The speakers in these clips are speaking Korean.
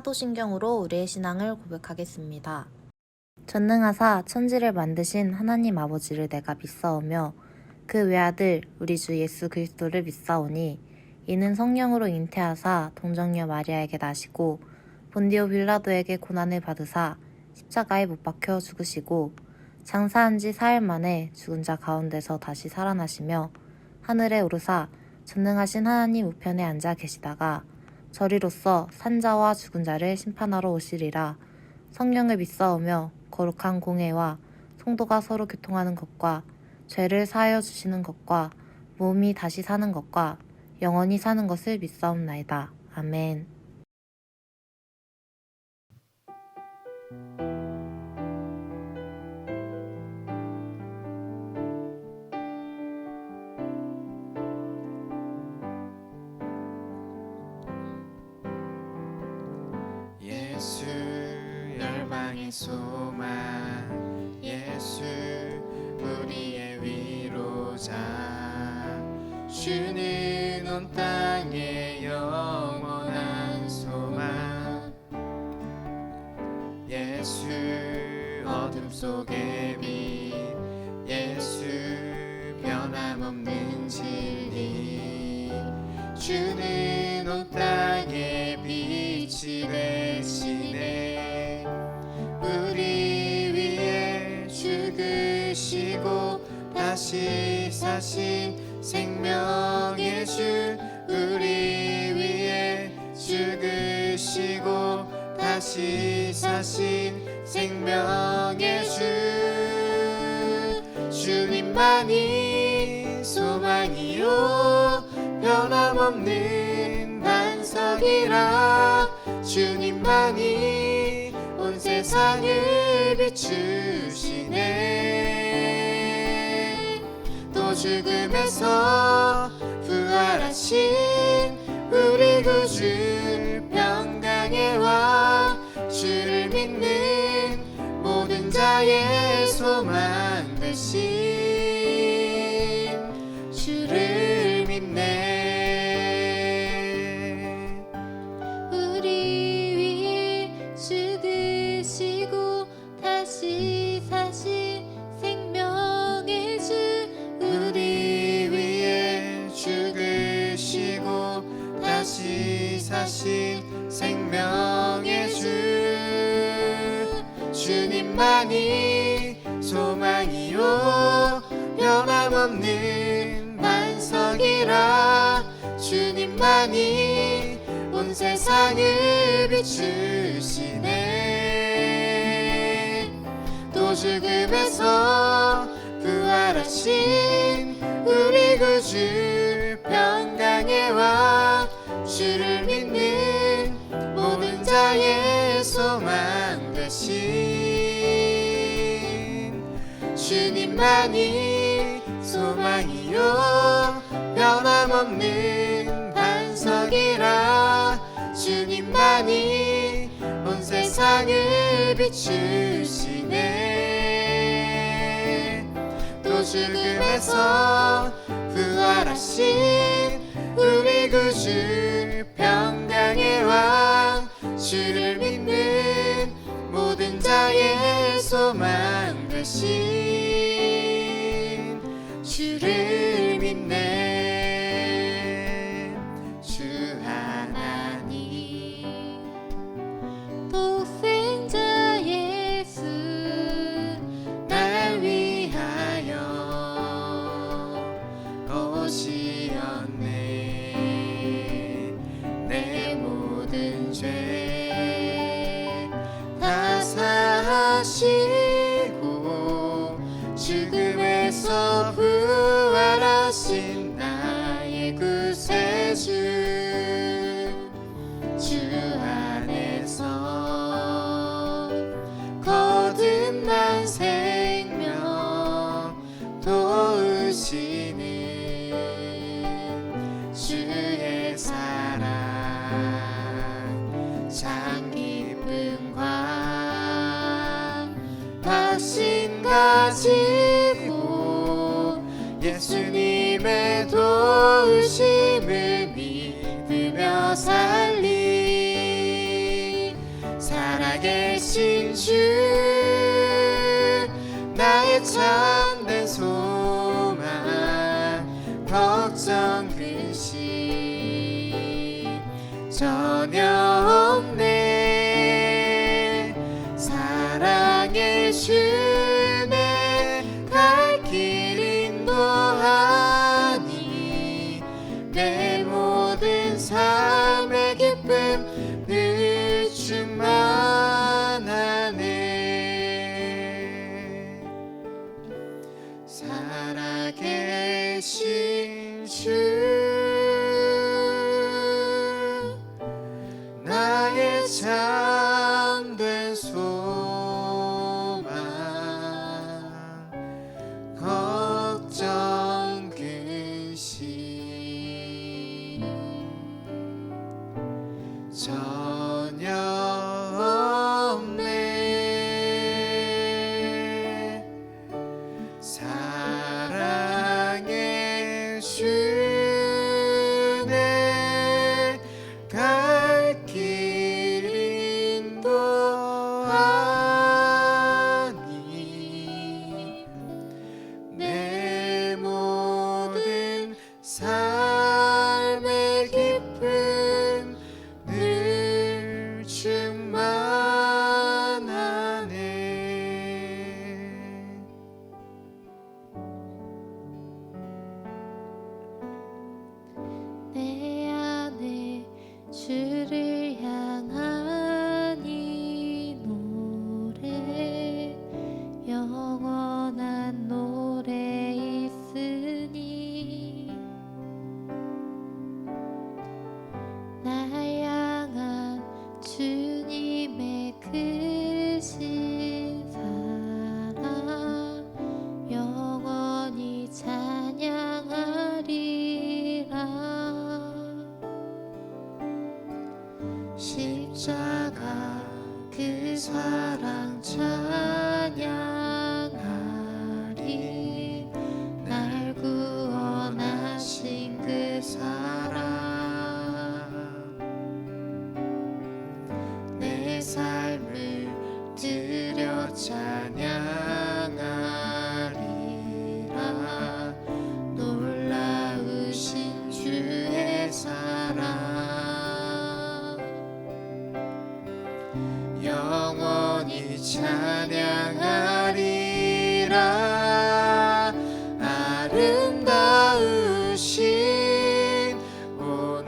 사도신경으로 우리의 신앙을 고백하겠습니다. 전능하사 천지를 만드신 하나님 아버지를 내가 믿사오며 그 외아들 우리 주 예수 그리스도를 믿사오니 이는 성령으로 잉태하사 동정녀 마리아에게 나시고 본디오 빌라도에게 고난을 받으사 십자가에 못 박혀 죽으시고 장사한 지 4일 만에 죽은 자 가운데서 다시 살아나시며 하늘에 오르사 전능하신 하나님 우편에 앉아 계시다가 저리로서 산자와 죽은 자를 심판하러 오시리라. 성령을 믿사오며 거룩한 공회와 성도가 서로 교통하는 것과 죄를 사하여 주시는 것과 몸이 다시 사는 것과 영원히 사는 것을 믿사옵나이다. 아멘. 예수 열방의 소망, 예수 우리의 위로자, 주는 온 땅의 영원한 소망. 예수 어둠 속의 빛, 예수 변함없는 진리, 주는 온 땅의 빛이 되시네. 우리 위에 죽으시고 다시 사신 생명의 주, 우리 위에 죽으시고 다시 사신 생명의 주, 주님만이 소망이요 변함없는 반석이라. 주님만이 온 세상을 비추시네. 또 죽음에서 부활하신 우리 구주 평강의 왕, 주를 믿는 모든 자의 소망 되신 주를 믿네. 우리 위에 죽으시고 다시 사신 생명의 주, 우리 위에 죽으시고 다시 사신 생명의 주, 주님만이 소망이요 변함없는 반석이라. 주님만이 온 세상을 비추시네. 또 죽음에서 부활하신 우리 구주 평강의 왕, 주를 믿는 모든 자의 소망 되신 주님만이 소망이요 변함없는 반석이라. 주님만이 온 세상을 비추시네. 또 죽음에서 부활하신 우리 구주 평강의 왕, 주를 믿는 모든 자의 소망 되신 주를 믿네. 주 하나님 독생자 예수 날 위하여 오시었네. 내 모든 죄 다 사하시고 죽음에서 부활하신 나의 구세주, 주 안에서 거듭난 생명 도우시는 주의 사랑 참 깊은 광, 확신 가지고 예수님의 도우심을 믿으며 살리. 살아계신 주 나의 참된 소망 걱정 근심 전혀 없네 사랑의 주내 갈 길 인도하니 내 모든 삶의 기쁨 늘 충만하네 살아계신 주 나의 참된 소망 걱정 근심 전혀 없네 사랑의 주내 갈 길 인도하니 내 모든 삶의 기쁨 늘 충만하네 내 안에 주를 향한 이 노래 영원한 노래 있으니 날 향한 주님의 크신 사랑 영원히 찬양하리라 십자가 그 사랑 찬양하리 날 구원하신 그 사랑 내 삶을 드려 찬양하리라 놀라우신 주의 사랑 영원히 찬양하리라 아름다우신 오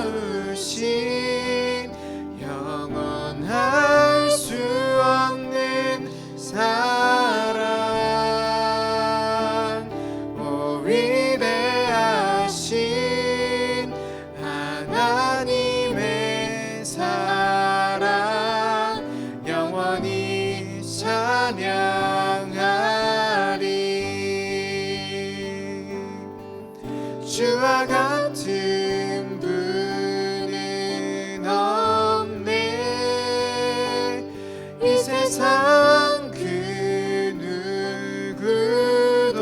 놀라우신 영원할 수 없는 사랑 오 위대하신 하나님의 사랑 영원히 찬양하리 주와 같은 분은 없네 이 세상 그 누구도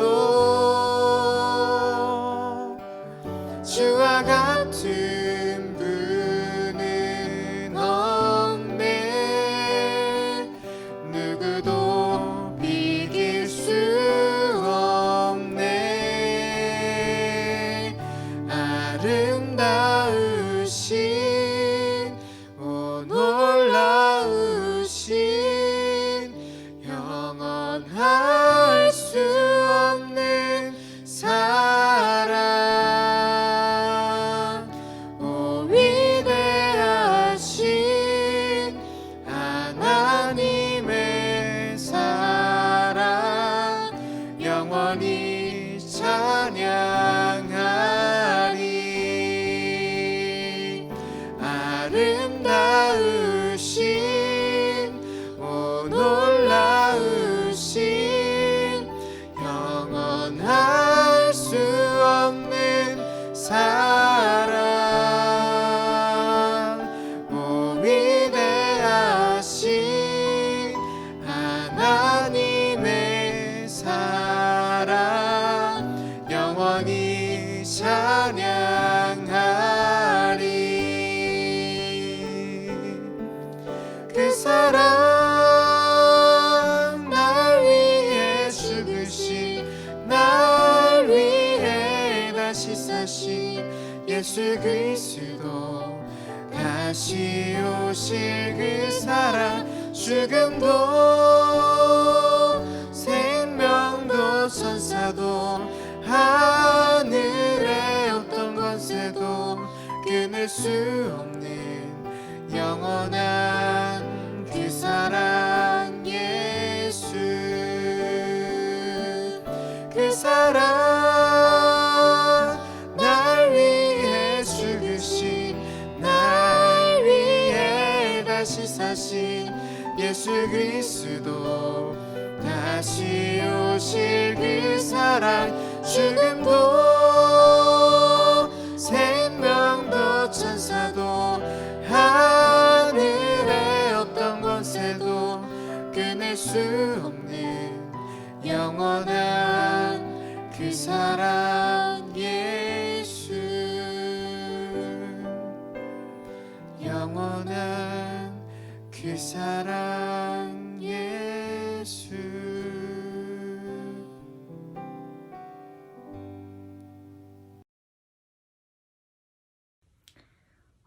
주와 같은 분은 없네 누구도 죽음도 생명도 천사도 하늘의 어떤 권세도 끊을 수 없는 영원한 그 사랑 예수 그 사랑 날 위해 죽으신 날 위해 다시 사신 예수 그리스도 다시 오실 그 사랑 죽음도 생명도 천사도 하늘의 어떤 권세도 끊을 수 없는 영원한 그 사랑 예수 영원한 그 사랑 예수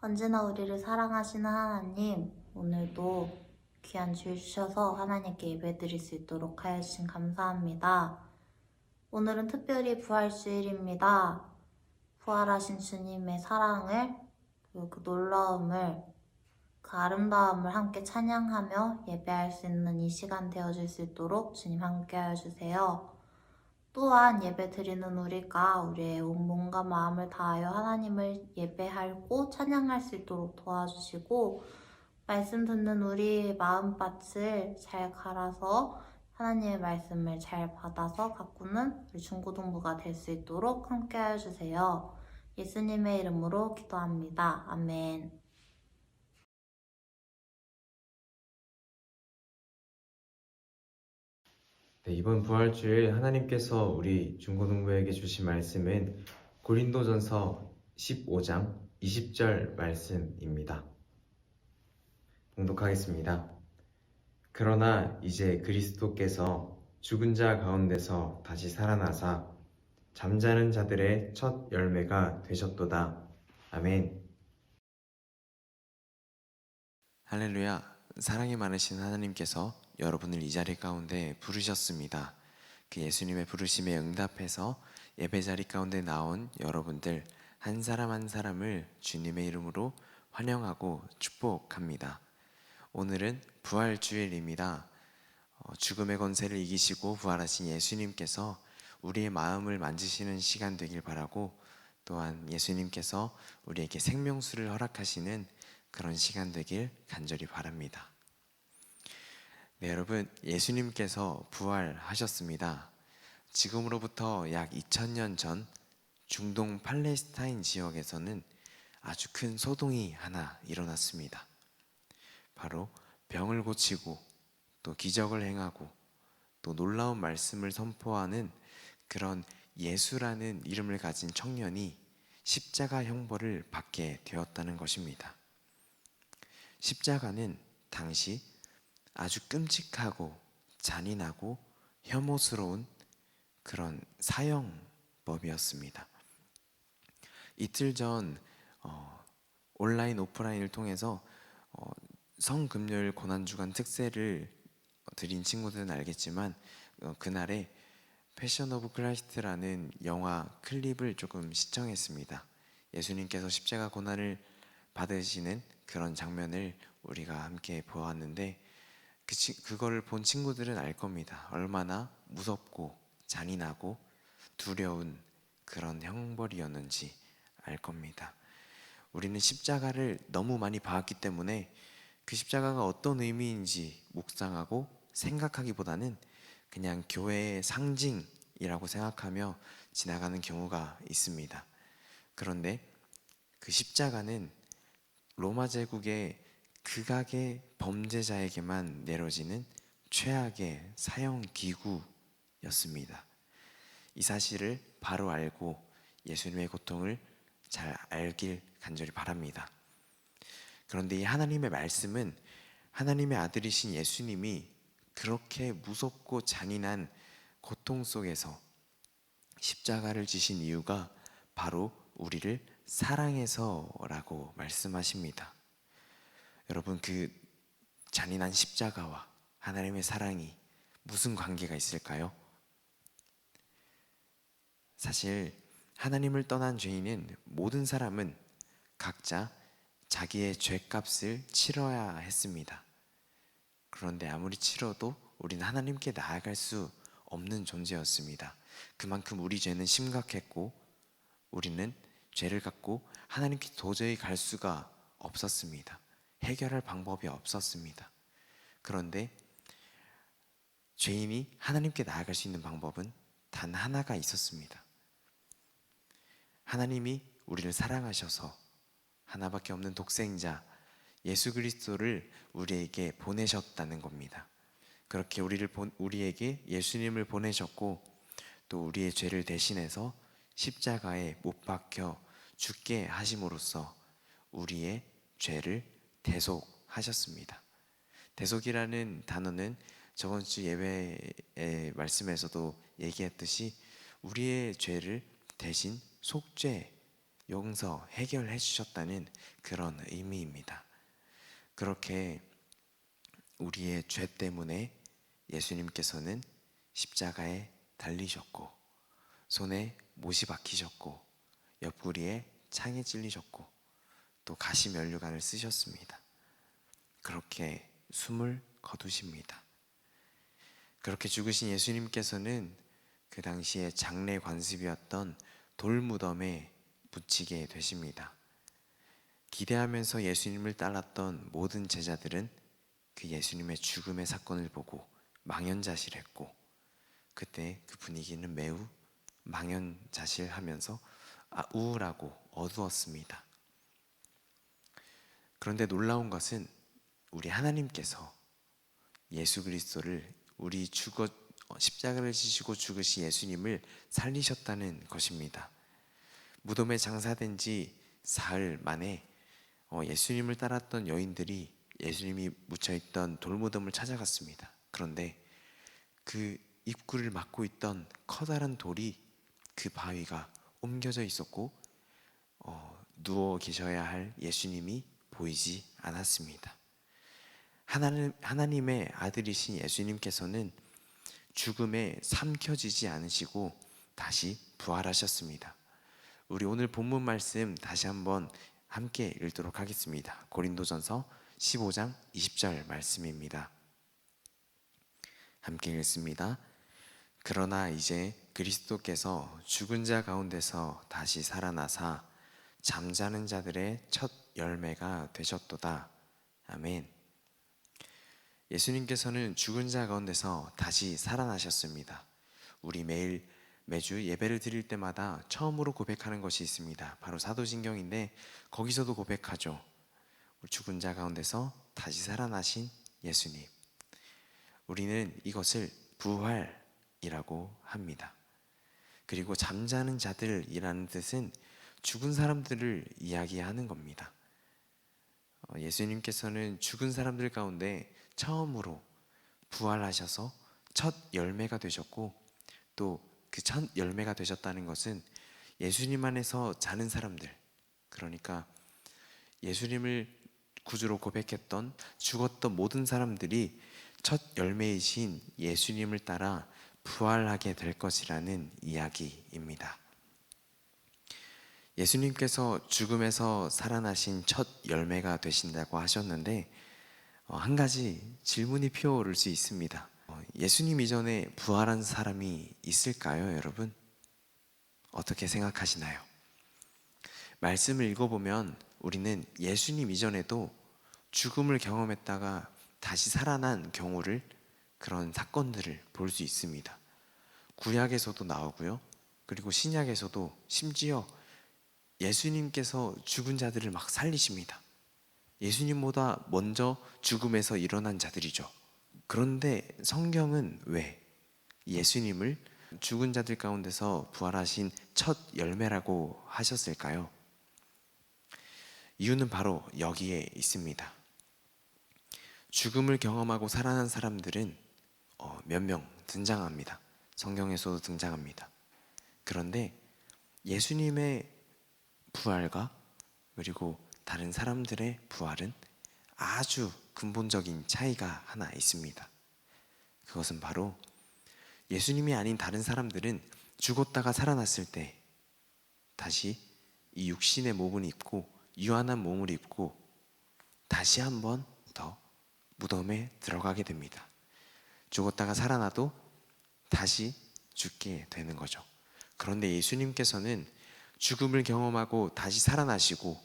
언제나 우리를 사랑하시는 하나님, 오늘도 귀한 주일 주셔서 하나님께 예배드릴 수 있도록 하여 주신 감사합니다. 오늘은 특별히 부활주일입니다. 부활하신 주님의 사랑을, 그리고 그 놀라움을, 그 아름다움을 함께 찬양하며 예배할 수 있는 이 시간 되어줄 수 있도록 주님 함께 하여 주세요. 또한 예배 드리는 우리가 우리의 온 몸과 마음을 다하여 하나님을 예배하고 찬양할 수 있도록 도와주시고, 말씀 듣는 우리 마음밭을 잘 갈아서 하나님의 말씀을 잘 받아서 가꾸는 우리 중고등부가 될 수 있도록 함께 하여 주세요. 예수님의 이름으로 기도합니다. 아멘. 네, 이번 부활주일 하나님께서 우리 중고등부에게 주신 말씀은 고린도전서 15장 20절 말씀입니다. 봉독하겠습니다. 그러나 이제 그리스도께서 죽은 자 가운데서 다시 살아나사 잠자는 자들의 첫 열매가 되셨도다. 아멘. 할렐루야. 사랑이 많으신 하나님께서 여러분을 이 자리 가운데 부르셨습니다. 그 예수님의 부르심에 응답해서 예배자리 가운데 나온 여러분들 한 사람 한 사람을 주님의 이름으로 환영하고 축복합니다. 오늘은 부활주일입니다. 죽음의 권세를 이기시고 부활하신 예수님께서 우리의 마음을 만지시는 시간 되길 바라고, 또한 예수님께서 우리에게 생명수를 허락하시는 그런 시간 되길 간절히 바랍니다. 네, 여러분, 예수님께서 부활하셨습니다. 지금으로부터 약 2000년 전 중동 팔레스타인 지역에서는 아주 큰 소동이 하나 일어났습니다. 바로 병을 고치고 또 기적을 행하고 또 놀라운 말씀을 선포하는 그런 예수라는 이름을 가진 청년이 십자가 형벌을 받게 되었다는 것입니다. 십자가는 당시 아주 끔찍하고 잔인하고 혐오스러운 그런 사형법이었습니다. 이틀 전 온라인 오프라인을 통해서 성금요일 고난주간 특세를 드린 친구들은 알겠지만 그날에 패션 오브 크라이스트라는 영화 클립을 조금 시청했습니다. 예수님께서 십자가 고난을 받으시는 그런 장면을 우리가 함께 보았는데, 그거를 본 친구들은 알 겁니다. 얼마나 무섭고 잔인하고 두려운 그런 형벌이었는지 알 겁니다. 우리는 십자가를 너무 많이 봐왔기 때문에 그 십자가가 어떤 의미인지 묵상하고 생각하기보다는 그냥 교회의 상징이라고 생각하며 지나가는 경우가 있습니다. 그런데 그 십자가는 로마 제국의 극악의 범죄자에게만 내려지는 최악의 사형 기구였습니다. 이 사실을 바로 알고 예수님의 고통을 잘 알길 간절히 바랍니다. 그런데 이 하나님의 말씀은 하나님의 아들이신 예수님이 그렇게 무섭고 잔인한 고통 속에서 십자가를 지신 이유가 바로 우리를 사랑해서라고 말씀하십니다. 여러분, 그 잔인한 십자가와 하나님의 사랑이 무슨 관계가 있을까요? 사실 하나님을 떠난 죄인은 모든 사람은 각자 자기의 죄값을 치러야 했습니다. 그런데 아무리 치러도 우리는 하나님께 나아갈 수 없는 존재였습니다. 그만큼 우리 죄는 심각했고 우리는 죄를 갖고 하나님께 도저히 갈 수가 없었습니다. 해결할 방법이 없었습니다. 그런데 죄인이 하나님께 나아갈 수 있는 방법은 단 하나가 있었습니다. 하나님이 우리를 사랑하셔서 하나밖에 없는 독생자 예수 그리스도를 우리에게 보내셨다는 겁니다. 그렇게 우리에게 예수님을 보내셨고 또 우리의 죄를 대신해서 십자가에 못 박혀 죽게 하심으로써 우리의 죄를 대속하셨습니다. 대속이라는 단어는 저번 주 예배의 말씀에서도 얘기했듯이 우리의 죄를 대신 속죄, 용서, 해결해 주셨다는 그런 의미입니다. 그렇게 우리의 죄 때문에 예수님께서는 십자가에 달리셨고 손에 못이 박히셨고 옆구리에 창에 찔리셨고 또 가시면류관을 쓰셨습니다. 그렇게 숨을 거두십니다. 그렇게 죽으신 예수님께서는 그 당시에 장례 관습이었던 돌무덤에 묻히게 되십니다. 기대하면서 예수님을 따랐던 모든 제자들은 그 예수님의 죽음의 사건을 보고 망연자실했고 그때 그 분위기는 매우 망연자실하면서 우울하고 어두웠습니다. 그런데 놀라운 것은 우리 하나님께서 예수 그리스도를 십자가를 지시고 죽으신 예수님을 살리셨다는 것입니다. 무덤에 장사된 지 사흘 만에 예수님을 따랐던 여인들이 예수님이 묻혀있던 돌무덤을 찾아갔습니다. 그런데 그 입구를 막고 있던 커다란 돌이 그 바위가 옮겨져 있었고 누워 계셔야 할 예수님이 보이지 않았습니다. 하나님의 아들이신 예수님께서는 죽음에 삼켜지지 않으시고 다시 부활하셨습니다. 우리 오늘 본문 말씀 다시 한번 함께 읽도록 하겠습니다. 고린도전서 15장 20절 말씀입니다. 함께 읽습니다. 그러나 이제 그리스도께서 죽은 자 가운데서 다시 살아나사 잠자는 자들의 첫 열매가 되셨도다. 아멘. 예수님께서는 죽은 자 가운데서 다시 살아나셨습니다. 우리 매주 예배를 드릴 때마다 처음으로 고백하는 것이 있습니다. 바로 사도신경인데 거기서도 고백하죠. 죽은 자 가운데서 다시 살아나신 예수님. 우리는 이것을 부활이라고 합니다. 그리고 잠자는 자들이라는 뜻은 죽은 사람들을 이야기하는 겁니다. 예수님께서는 죽은 사람들 가운데 처음으로 부활하셔서 첫 열매가 되셨고 또 그 첫 열매가 되셨다는 것은 예수님 안에서 자는 사람들, 그러니까 예수님을 구주로 고백했던 죽었던 모든 사람들이 첫 열매이신 예수님을 따라 부활하게 될 것이라는 이야기입니다. 예수님께서 죽음에서 살아나신 첫 열매가 되신다고 하셨는데 한 가지 질문이 피어오를 수 있습니다. 예수님 이전에 부활한 사람이 있을까요, 여러분? 어떻게 생각하시나요? 말씀을 읽어보면 우리는 예수님 이전에도 죽음을 경험했다가 다시 살아난 경우를, 그런 사건들을 볼 수 있습니다. 구약에서도 나오고요. 그리고 신약에서도 심지어 예수님께서 죽은 자들을 막 살리십니다. 예수님보다 먼저 죽음에서 일어난 자들이죠. 그런데 성경은 왜 예수님을 죽은 자들 가운데서 부활하신 첫 열매라고 하셨을까요? 이유는 바로 여기에 있습니다. 죽음을 경험하고 살아난 사람들은 몇 명 등장합니다. 성경에서도 등장합니다. 그런데 예수님의 부활과 그리고 다른 사람들의 부활은 아주 근본적인 차이가 하나 있습니다. 그것은 바로 예수님이 아닌 다른 사람들은 죽었다가 살아났을 때 다시 이 육신의 몸을 입고 유한한 몸을 입고 다시 한 번 더 무덤에 들어가게 됩니다. 죽었다가 살아나도 다시 죽게 되는 거죠. 그런데 예수님께서는 죽음을 경험하고 다시 살아나시고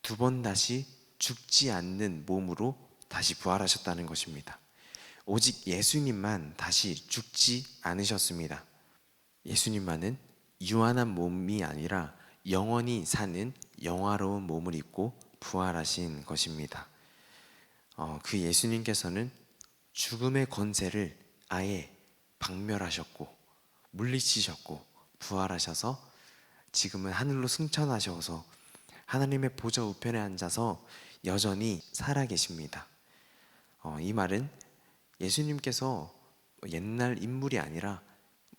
두 번 다시 죽지 않는 몸으로 다시 부활하셨다는 것입니다. 오직 예수님만 다시 죽지 않으셨습니다. 예수님만은 유한한 몸이 아니라 영원히 사는 영화로운 몸을 입고 부활하신 것입니다. 그 예수님께서는 죽음의 권세를 아예 박멸하셨고 물리치셨고 부활하셔서 지금은 하늘로 승천하셔서 하나님의 보좌 우편에 앉아서 여전히 살아계십니다. 이 말은 예수님께서 옛날 인물이 아니라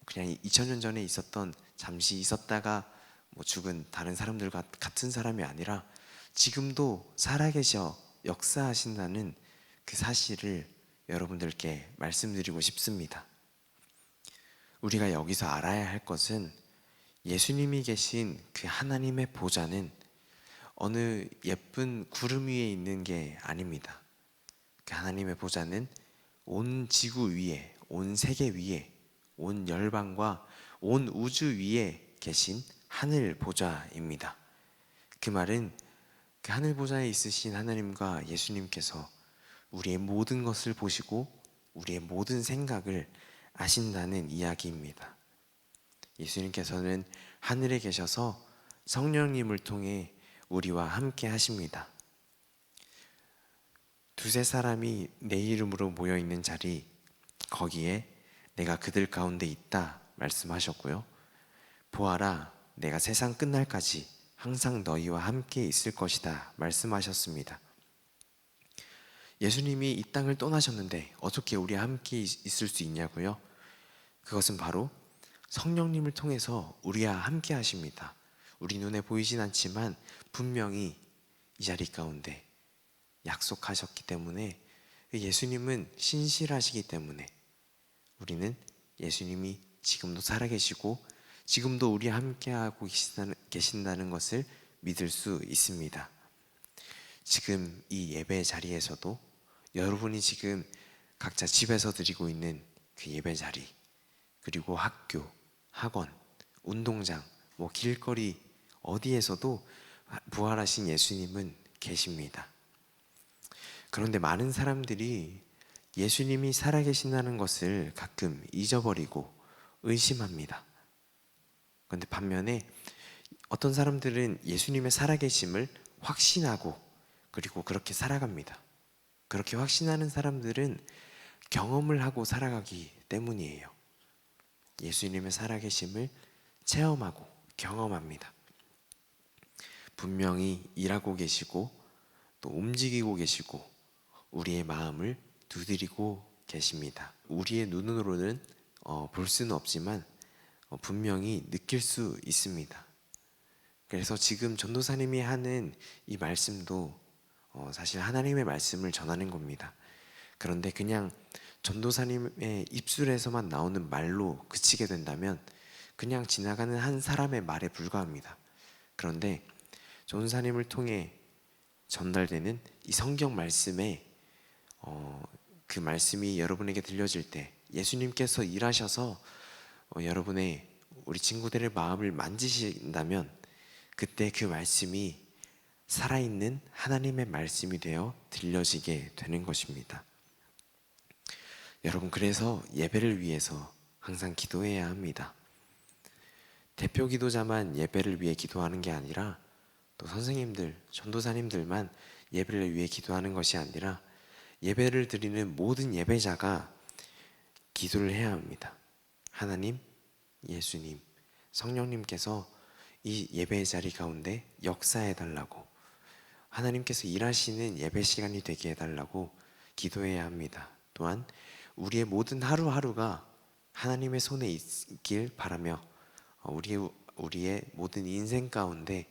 그냥 2000년 전에 있었던 잠시 있었다가 죽은 다른 사람들과 같은 사람이 아니라 지금도 살아계셔 역사하신다는 그 사실을 여러분들께 말씀드리고 싶습니다. 우리가 여기서 알아야 할 것은 예수님이 계신 그 하나님의 보좌는 어느 예쁜 구름 위에 있는 게 아닙니다. 그 하나님의 보좌는 온 지구 위에, 온 세계 위에, 온 열방과 온 우주 위에 계신 하늘 보좌입니다. 그 말은 그 하늘 보좌에 있으신 하나님과 예수님께서 우리의 모든 것을 보시고 우리의 모든 생각을 아신다는 이야기입니다. 예수님께서는 하늘에 계셔서 성령님을 통해 우리와 함께 하십니다. 두세 사람이 내 이름으로 모여 있는 자리, 거기에 내가 그들 가운데 있다 말씀하셨고요. 보아라, 내가 세상 끝날까지 항상 너희와 함께 있을 것이다 말씀하셨습니다. 예수님이 이 땅을 떠나셨는데 어떻게 우리와 함께 있을 수 있냐고요? 그것은 바로 성령님을 통해서 우리와 함께 하십니다. 우리 눈에 보이진 않지만 분명히 이 자리 가운데 약속하셨기 때문에, 예수님은 신실하시기 때문에 우리는 예수님이 지금도 살아계시고 지금도 우리와 함께하고 계신다는 것을 믿을 수 있습니다. 지금 이 예배 자리에서도 여러분이 지금 각자 집에서 드리고 있는 그 예배 자리, 그리고 학교, 학원, 운동장, 길거리 어디에서도 부활하신 예수님은 계십니다. 그런데 많은 사람들이 예수님이 살아계신다는 것을 가끔 잊어버리고 의심합니다. 그런데 반면에 어떤 사람들은 예수님의 살아계심을 확신하고 그리고 그렇게 살아갑니다. 그렇게 확신하는 사람들은 경험을 하고 살아가기 때문이에요. 예수님의 살아계심을 체험하고 경험합니다. 분명히 일하고 계시고 또 움직이고 계시고 우리의 마음을 두드리고 계십니다. 우리의 눈으로는 볼 수는 없지만 분명히 느낄 수 있습니다. 그래서 지금 전도사님이 하는 이 말씀도 사실 하나님의 말씀을 전하는 겁니다. 그런데 그냥 전도사님의 입술에서만 나오는 말로 그치게 된다면 그냥 지나가는 한 사람의 말에 불과합니다. 그런데 전도사님을 통해 전달되는 이 성경 말씀에 그 말씀이 여러분에게 들려질 때 예수님께서 일하셔서 여러분의 우리 친구들의 마음을 만지신다면 그때 그 말씀이 살아있는 하나님의 말씀이 되어 들려지게 되는 것입니다. 여러분, 그래서 예배를 위해서 항상 기도해야 합니다. 대표 기도자만 예배를 위해 기도하는 게 아니라 또 선생님들, 전도사님들만 예배를 위해 기도하는 것이 아니라 예배를 드리는 모든 예배자가 기도를 해야 합니다. 하나님, 예수님, 성령님께서 이 예배의 자리 가운데 역사해 달라고, 하나님께서 일하시는 예배 시간이 되게 해달라고 기도해야 합니다. 또한 우리의 모든 하루하루가 하나님의 손에 있길 바라며 우리의 모든 인생 가운데,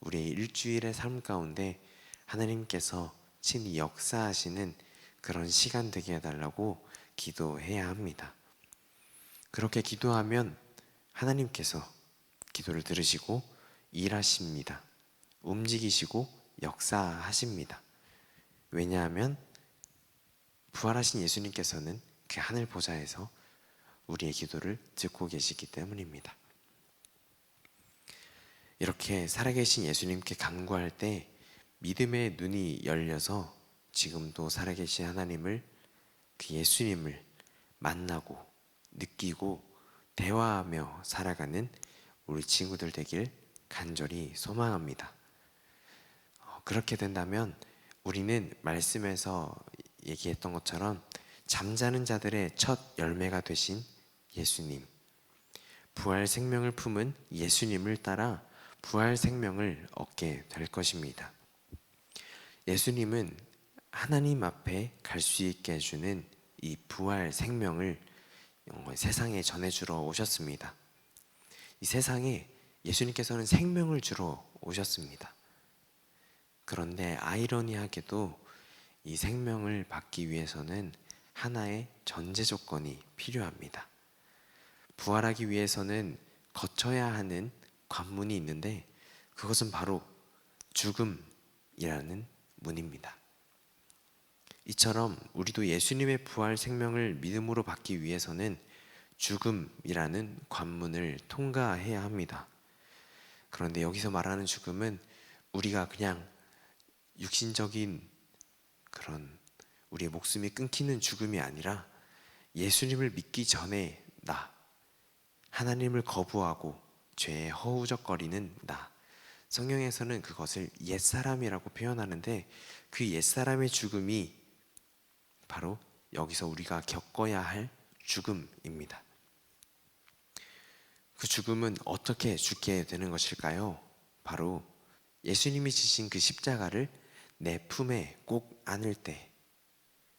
우리의 일주일의 삶 가운데 하나님께서 친히 역사하시는 그런 시간 되게 해달라고 기도해야 합니다. 그렇게 기도하면 하나님께서 기도를 들으시고 일하십니다. 움직이시고 역사하십니다. 왜냐하면 부활하신 예수님께서는 그 하늘 보좌에서 우리의 기도를 듣고 계시기 때문입니다. 이렇게 살아계신 예수님께 간구할 때 믿음의 눈이 열려서 지금도 살아계신 하나님을, 그 예수님을 만나고 느끼고 대화하며 살아가는 우리 친구들 되길 간절히 소망합니다. 그렇게 된다면 우리는 말씀에서 얘기했던 것처럼 잠자는 자들의 첫 열매가 되신 예수님, 부활 생명을 품은 예수님을 따라 부활 생명을 얻게 될 것입니다. 예수님은 하나님 앞에 갈 수 있게 해주는 이 부활 생명을 세상에 전해주러 오셨습니다. 이 세상에 예수님께서는 생명을 주러 오셨습니다. 그런데 아이러니하게도 이 생명을 받기 위해서는 하나의 전제 조건이 필요합니다. 부활하기 위해서는 거쳐야 하는 관문이 있는데 그것은 바로 죽음이라는 문입니다. 이처럼 우리도 예수님의 부활 생명을 믿음으로 받기 위해서는 죽음이라는 관문을 통과해야 합니다. 그런데 여기서 말하는 죽음은 우리가 그냥 육신적인 그런 우리의 목숨이 끊기는 죽음이 아니라 예수님을 믿기 전에 나, 하나님을 거부하고 죄에 허우적거리는 나, 성경에서는 그것을 옛사람이라고 표현하는데 그 옛사람의 죽음이 바로 여기서 우리가 겪어야 할 죽음입니다. 그 죽음은 어떻게 죽게 되는 것일까요? 바로 예수님이 지신 그 십자가를 내 품에 꼭 안을 때,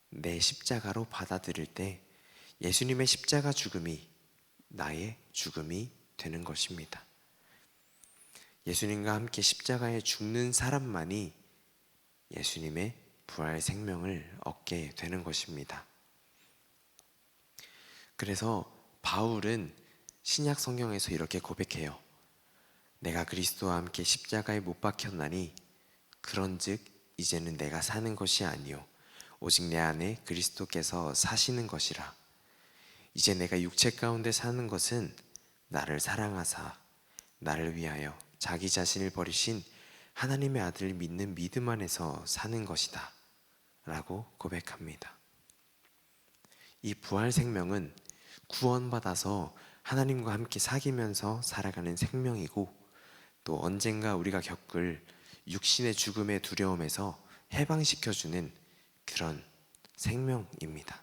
내 십자가로 받아들일 때 예수님의 십자가 죽음이 나의 죽음이 되는 것입니다. 예수님과 함께 십자가에 죽는 사람만이 예수님의 부활 생명을 얻게 되는 것입니다. 그래서 바울은 신약 성경에서 이렇게 고백해요. 내가 그리스도와 함께 십자가에 못 박혔나니 그런즉 이제는 내가 사는 것이 아니요 오직 내 안에 그리스도께서 사시는 것이라. 이제 내가 육체 가운데 사는 것은 나를 사랑하사 나를 위하여 자기 자신을 버리신 하나님의 아들을 믿는 믿음 안에서 사는 것이다 라고 고백합니다. 이 부활 생명은 구원받아서 하나님과 함께 사귀면서 살아가는 생명이고 또 언젠가 우리가 겪을 육신의 죽음의 두려움에서 해방시켜주는 그런 생명입니다.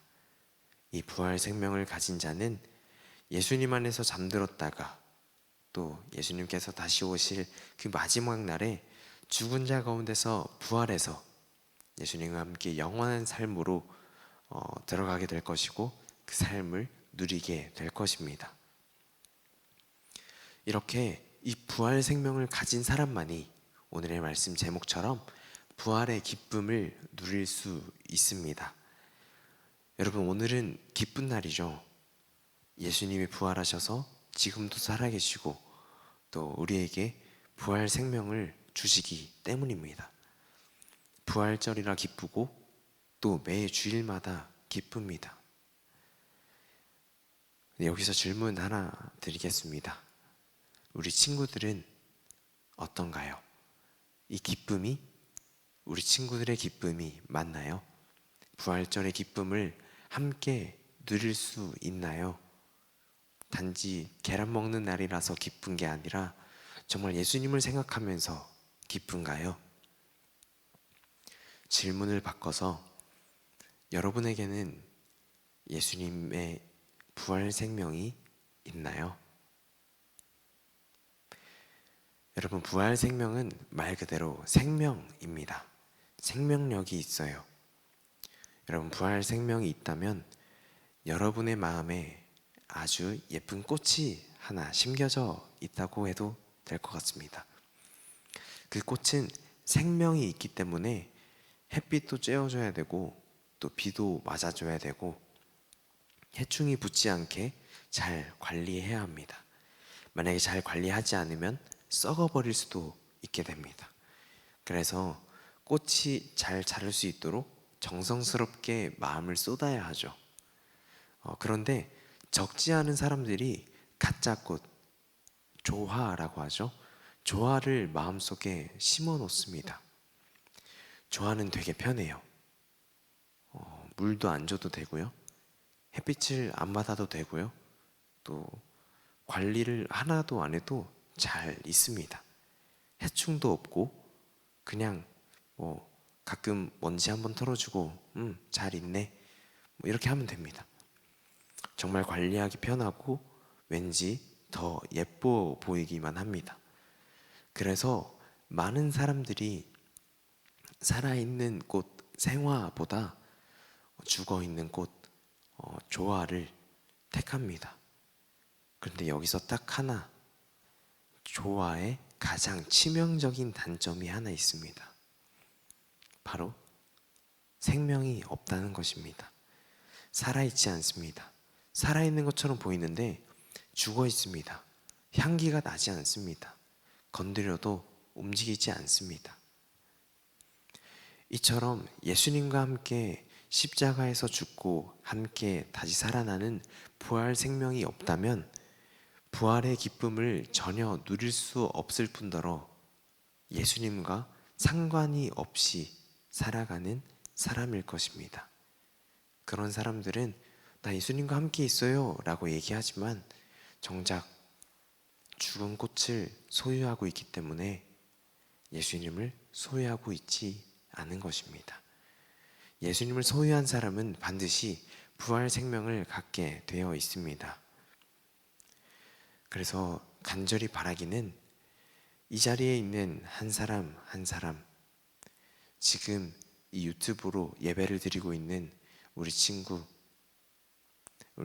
이 부활 생명을 가진 자는 예수님 안에서 잠들었다가 또 예수님께서 다시 오실 그 마지막 날에 죽은 자 가운데서 부활해서 예수님과 함께 영원한 삶으로 들어가게 될 것이고 그 삶을 누리게 될 것입니다. 이렇게 이 부활 생명을 가진 사람만이 오늘의 말씀 제목처럼 부활의 기쁨을 누릴 수 있습니다. 여러분, 오늘은 기쁜 날이죠. 예수님이 부활하셔서 지금도 살아계시고 또 우리에게 부활 생명을 주시기 때문입니다. 부활절이라 기쁘고 또 매 주일마다 기쁩니다. 여기서 질문 하나 드리겠습니다. 우리 친구들은 어떤가요? 이 기쁨이 우리 친구들의 기쁨이 맞나요? 부활절의 기쁨을 함께 누릴 수 있나요? 단지 계란 먹는 날이라서 기쁜 게 아니라 정말 예수님을 생각하면서 기쁜가요? 질문을 바꿔서 여러분에게는 예수님의 부활 생명이 있나요? 여러분, 부활 생명은 말 그대로 생명입니다. 생명력이 있어요. 여러분, 부활 생명이 있다면 여러분의 마음에 아주 예쁜 꽃이 하나 심겨져 있다고 해도 될 것 같습니다. 그 꽃은 생명이 있기 때문에 햇빛도 쬐어줘야 되고 또 비도 맞아줘야 되고 해충이 붙지 않게 잘 관리해야 합니다. 만약에 잘 관리하지 않으면 썩어버릴 수도 있게 됩니다. 그래서 꽃이 잘 자랄 수 있도록 정성스럽게 마음을 쏟아야 하죠. 그런데 적지 않은 사람들이 가짜꽃, 조화라고 하죠. 조화를 마음속에 심어 놓습니다. 조화는 되게 편해요. 물도 안 줘도 되고요. 햇빛을 안 받아도 되고요. 또 관리를 하나도 안 해도 잘 있습니다. 해충도 없고 그냥 뭐 가끔 먼지 한번 털어주고 잘 있네 뭐 이렇게 하면 됩니다. 정말 관리하기 편하고 왠지 더 예뻐 보이기만 합니다. 그래서 많은 사람들이 살아있는 꽃 생화보다 죽어있는 꽃 조화를 택합니다. 그런데 여기서 딱 하나, 조화의 가장 치명적인 단점이 하나 있습니다. 바로 생명이 없다는 것입니다. 살아있지 않습니다. 살아있는 것처럼 보이는데 죽어 있습니다. 향기가 나지 않습니다. 건드려도 움직이지 않습니다. 이처럼 예수님과 함께 십자가에서 죽고 함께 다시 살아나는 부활 생명이 없다면 부활의 기쁨을 전혀 누릴 수 없을 뿐더러 예수님과 상관이 없이 살아가는 사람일 것입니다. 그런 사람들은 나 예수님과 함께 있어요 라고 얘기하지만 정작 죽은 꽃을 소유하고 있기 때문에 예수님을 소유하고 있지 않은 것입니다. 예수님을 소유한 사람은 반드시 부활 생명을 갖게 되어 있습니다. 그래서 간절히 바라기는 이 자리에 있는 한 사람 한 사람, 지금 이 유튜브로 예배를 드리고 있는 우리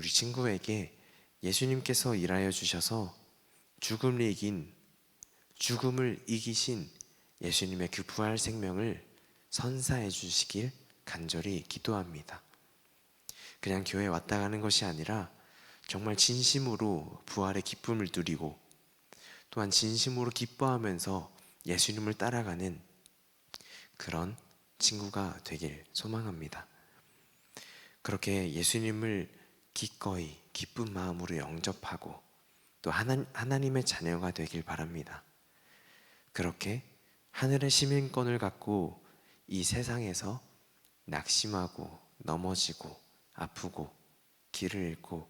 친구에게 예수님께서 일하여 주셔서 죽음을 이기신 예수님의 그 부활 생명을 선사해 주시길 간절히 기도합니다. 그냥 교회에 왔다 가는 것이 아니라 정말 진심으로 부활의 기쁨을 누리고 또한 진심으로 기뻐하면서 예수님을 따라가는 그런 친구가 되길 소망합니다. 그렇게 예수님을 기꺼이 기쁜 마음으로 영접하고 또 하나님의 자녀가 되길 바랍니다. 그렇게 하늘의 시민권을 갖고 이 세상에서 낙심하고 넘어지고 아프고 길을 잃고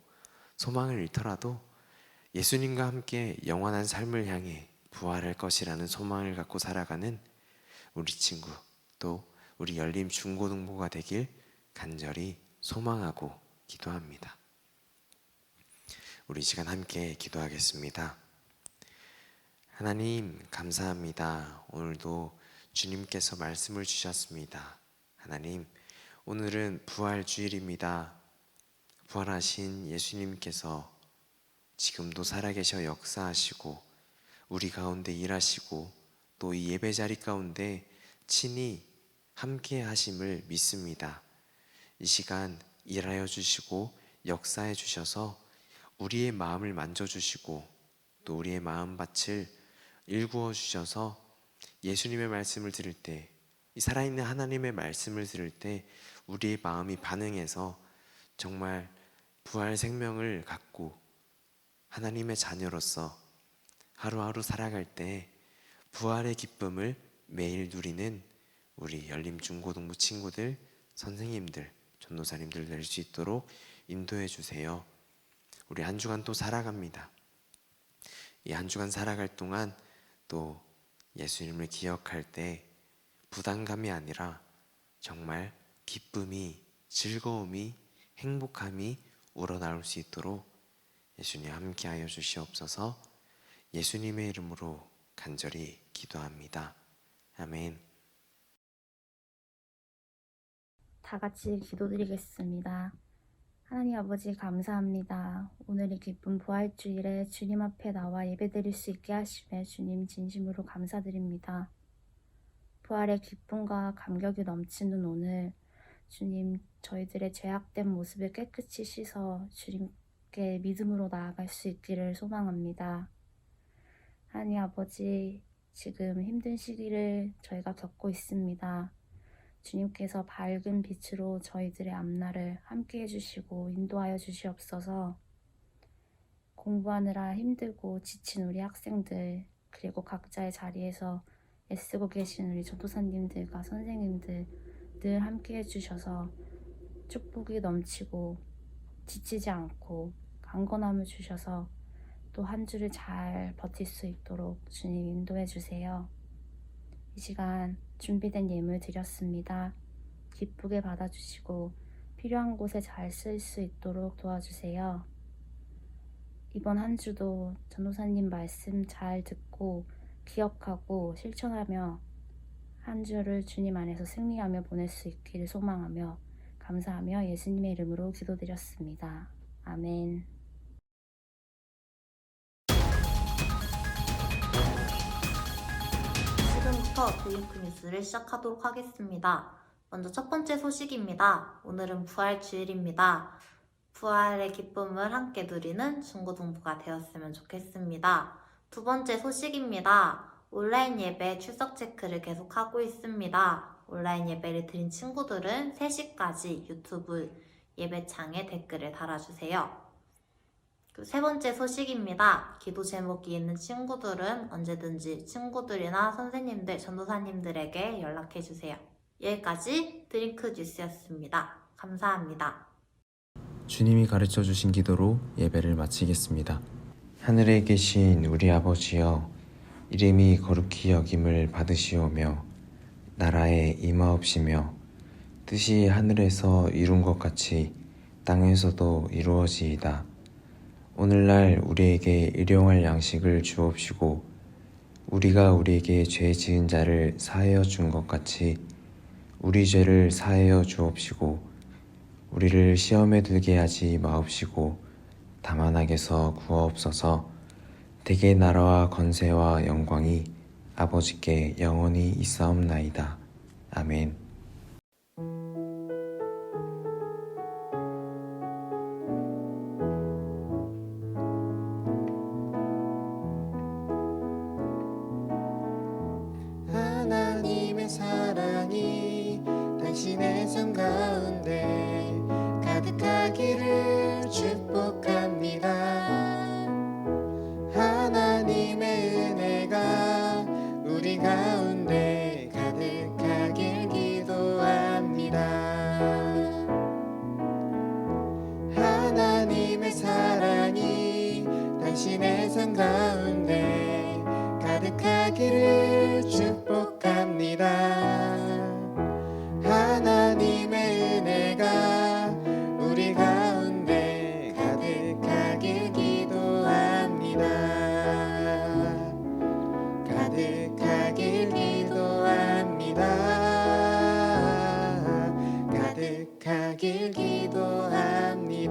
소망을 잃더라도 예수님과 함께 영원한 삶을 향해 부활할 것이라는 소망을 갖고 살아가는 우리 친구 또 우리 열림 중고등부가 되길 간절히 소망하고 기도합니다. 우리 시간 함께 기도하겠습니다. 하나님 감사합니다. 오늘도 주님께서 말씀을 주셨습니다. 하나님, 오늘은 부활주일입니다. 부활하신 예수님께서 지금도 살아계셔 역사하시고 우리 가운데 일하시고 또 이 예배 자리 가운데 친히 함께 하심을 믿습니다. 이 시간 일하여 주시고 역사해 주셔서 우리의 마음을 만져주시고 또 우리의 마음밭을 일구어 주셔서 예수님의 말씀을 들을 때, 이 살아있는 하나님의 말씀을 들을 때 우리의 마음이 반응해서 정말 부활 생명을 갖고 하나님의 자녀로서 하루하루 살아갈 때 부활의 기쁨을 매일 누리는 우리 열림 중고등부 친구들, 선생님들, 전도사님들 될 수 있도록 인도해 주세요. 우리 한 주간 또 살아갑니다. 이 한 주간 살아갈 동안 또 예수님을 기억할 때 부담감이 아니라 정말 기쁨이, 즐거움이, 행복함이 우러나올 수 있도록 예수님 함께하여 주시옵소서. 예수님의 이름으로 간절히 기도합니다. 아멘. 다 같이 기도드리겠습니다. 하나님 아버지 감사합니다. 오늘 이 기쁜 부활주일에 주님 앞에 나와 예배드릴 수 있게 하심에 주님 진심으로 감사드립니다. 부활의 기쁨과 감격이 넘치는 오늘, 주님, 저희들의 죄악된 모습을 깨끗이 씻어 주님께 믿음으로 나아갈 수 있기를 소망합니다. 하나님 아버지, 지금 힘든 시기를 저희가 겪고 있습니다. 주님께서 밝은 빛으로 저희들의 앞날을 함께 해주시고 인도하여 주시옵소서. 공부하느라 힘들고 지친 우리 학생들, 그리고 각자의 자리에서 애쓰고 계신 우리 전도사님들과 선생님들 늘 함께 해주셔서 축복이 넘치고 지치지 않고 강건함을 주셔서 또 한 주를 잘 버틸 수 있도록 주님 인도해 주세요. 이 시간 준비된 예물 드렸습니다. 기쁘게 받아주시고 필요한 곳에 잘 쓸 수 있도록 도와주세요. 이번 한 주도 전도사님 말씀 잘 듣고 기억하고 실천하며 한 주를 주님 안에서 승리하며 보낼 수 있기를 소망하며 감사하며 예수님의 이름으로 기도드렸습니다. 아멘. 지금부터 드링크 뉴스를 시작하도록 하겠습니다. 먼저 첫 번째 소식입니다. 오늘은 부활주일입니다. 부활의 기쁨을 함께 누리는 중고등부가 되었으면 좋겠습니다. 두 번째 소식입니다. 온라인 예배 출석 체크를 계속하고 있습니다. 온라인 예배를 드린 친구들은 3시까지 유튜브 예배창에 댓글을 달아주세요. 세 번째 소식입니다. 기도 제목이 있는 친구들은 언제든지 친구들이나 선생님들, 전도사님들에게 연락해주세요. 여기까지 드링크 뉴스였습니다. 감사합니다. 주님이 가르쳐 주신 기도로 예배를 마치겠습니다. 하늘에 계신 우리 아버지여, 이름이 거룩히 여김을 받으시오며 나라에 임하옵시며 뜻이 하늘에서 이룬 것 같이 땅에서도 이루어지이다. 오늘날 우리에게 일용할 양식을 주옵시고 우리가 우리에게 죄 지은 자를 사하여 준 것 같이 우리 죄를 사하여 주옵시고 우리를 시험에 들게 하지 마옵시고 다만 악에서 구하옵소서. 대개 나라와 권세와 영광이 아버지께 영원히 있사옵나이다. 아멘. 하나님의 사랑이 당신의 삶 가운데 가득하기를 축복합니다. 하나님의 은혜가 우리 가운데 가득하길 기도합니다. 하나님의 사랑이 당신의 삶 가운데 가득하기를 축복합니다. 하나님의 은혜가 우리 가운데 가득하길 기도합니다. 가득하길 기도합니다. 가득하길 기도합니다.